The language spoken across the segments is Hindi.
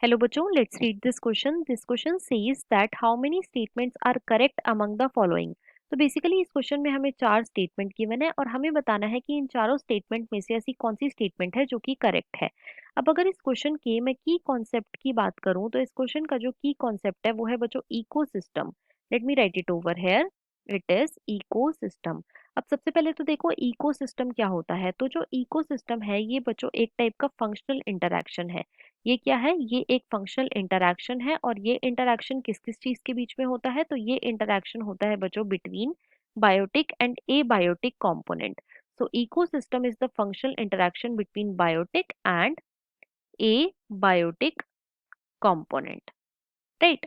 Hello बच्चों, let's read this question. This question says that how many statements are correct among the following. तो बेसिकली इस क्वेश्चन में हमें चार स्टेटमेंट गिवन है और हमें बताना है कि इन चारों स्टेटमेंट में से ऐसी कौन सी स्टेटमेंट है जो कि करेक्ट है। अब अगर इस क्वेश्चन के मैं की कॉन्सेप्ट की बात करूं तो इस क्वेश्चन का जो की कॉन्सेप्ट है वो है बच्चों ecosystem. Let me right it over here. It is ecosystem. अब सबसे पहले तो देखो इकोसिस्टम क्या होता है। तो जो इकोसिस्टम है ये बच्चों एक टाइप का फंक्शनल इंटरैक्शन है। ये क्या है? ये एक फंक्शनल इंटरैक्शन है और ये इंटरैक्शन किस किस चीज के बीच में होता है? तो ये इंटरैक्शन होता है बच्चों between biotic and abiotic component. So ecosystem is the functional interaction between biotic and abiotic component, right.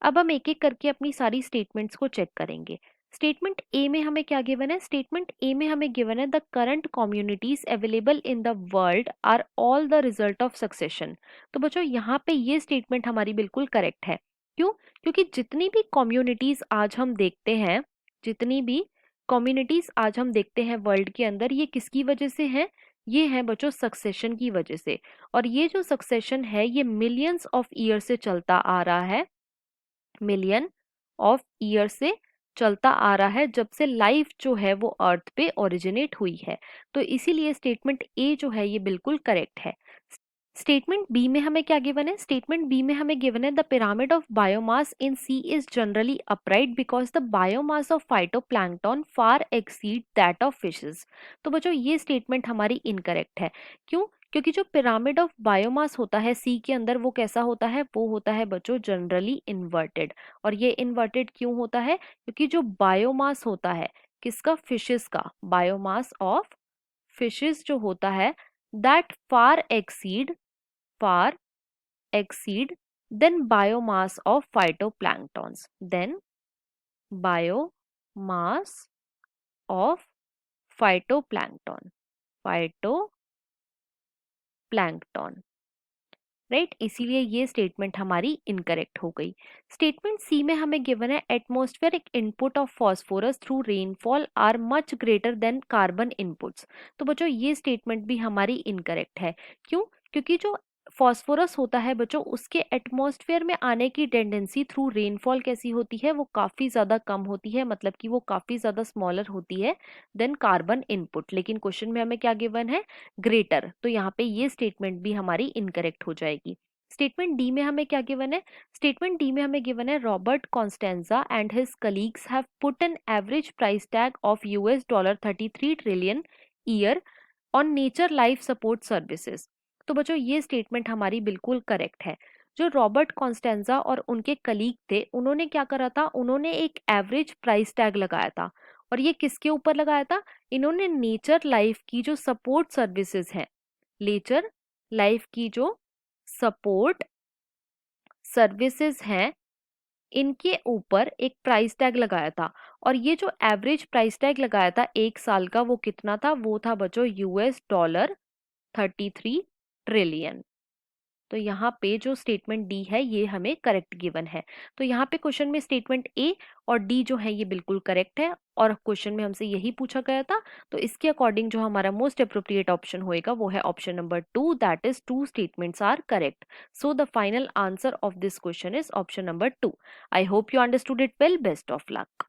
अब हम एक एक करके अपनी सारी स्टेटमेंट्स को चेक करेंगे। स्टेटमेंट ए में हमें क्या गिवन है? स्टेटमेंट ए में हमें गिवन है the current communities available in the world are all the result of succession. तो बच्चों यहाँ पे ये स्टेटमेंट हमारी बिल्कुल करेक्ट है। क्यों? क्योंकि जितनी भी कम्युनिटीज आज हम देखते हैं, जितनी भी कम्युनिटीज आज हम देखते हैं वर्ल्ड के अंदर, ये किसकी वजह से है? ये है बच्चों सक्सेशन की वजह से। और ये जो सक्सेशन है ये मिलियंस ऑफ ईयर से चलता आ रहा है, मिलियन ऑफ ईयर से चलता आ रहा है, जब से लाइफ जो है वो अर्थ पे ओरिजिनेट हुई है। तो इसीलिए स्टेटमेंट ए जो है ये बिल्कुल करेक्ट है। स्टेटमेंट बी में हमें क्या गिवन है? स्टेटमेंट बी में हमें गिवन है the pyramid of biomass in sea is generally upright because the biomass of phytoplankton far exceed that of fishes. तो बच्चों ये स्टेटमेंट हमारी इनकरेक्ट है। क्यों? क्योंकि जो पिरामिड ऑफ बायोमास होता है सी के अंदर वो कैसा होता है? वो होता है बच्चों जनरली इन्वर्टेड। और ये इन्वर्टेड क्यों होता है? क्योंकि जो बायोमास होता है किसका? फिशेस का। बायोमास ऑफ फिशेस जो होता है that far exceed then biomass of phytoplanktons, then biomass of phytoplankton, phytoplankton, right. इसीलिए ये स्टेटमेंट हमारी इनकरेक्ट हो गई। स्टेटमेंट सी में हमें गिवन है atmospheric input of phosphorus through rainfall are much greater than carbon inputs. तो बच्चों ये स्टेटमेंट भी हमारी इनकरेक्ट है। क्यों? क्योंकि जो फॉस्फोरस होता है बच्चों उसके एटमॉस्फेयर में आने की टेंडेंसी थ्रू रेनफॉल कैसी होती है? वो काफी ज्यादा कम होती है, मतलब कि वो काफी ज्यादा स्मॉलर होती है देन कार्बन इनपुट। लेकिन क्वेश्चन में हमें क्या गिवन है? ग्रेटर। तो यहाँ पे ये स्टेटमेंट भी हमारी इनकरेक्ट हो जाएगी। स्टेटमेंट डी में हमें क्या गिवन है? स्टेटमेंट डी में हमें गिवन है Robert Costanza and his colleagues have put an average price tag of $33 trillion year on nature life support services. तो बच्चों ये स्टेटमेंट हमारी बिल्कुल करेक्ट है। जो रॉबर्ट कॉन्स्टेंजा और उनके कलीग थे उन्होंने क्या करा था? उन्होंने एक एवरेज प्राइस टैग लगाया था। और ये किसके ऊपर लगाया था? इन्होंने नेचर लाइफ की जो सपोर्ट सर्विसेज हैं, नेचर लाइफ की जो सपोर्ट सर्विसेज हैं, इनके ऊपर एक प्राइस टैग लगाया था। और ये जो एवरेज प्राइस टैग लगाया था एक साल का वो कितना था? वो था बच्चों $33 ट्रिलियन। तो यहाँ पे जो स्टेटमेंट डी है ये हमें करेक्ट गिवन है। तो यहाँ पे क्वेश्चन में स्टेटमेंट ए और डी जो है ये बिल्कुल करेक्ट है और क्वेश्चन में हमसे यही पूछा गया था। तो इसके अकॉर्डिंग जो हमारा मोस्ट अप्रोप्रिएट ऑप्शन होएगा वो है option number 2, that is 2 statements are correct. So the final answer of this question is option number 2। I hope you understood it well. Best of luck.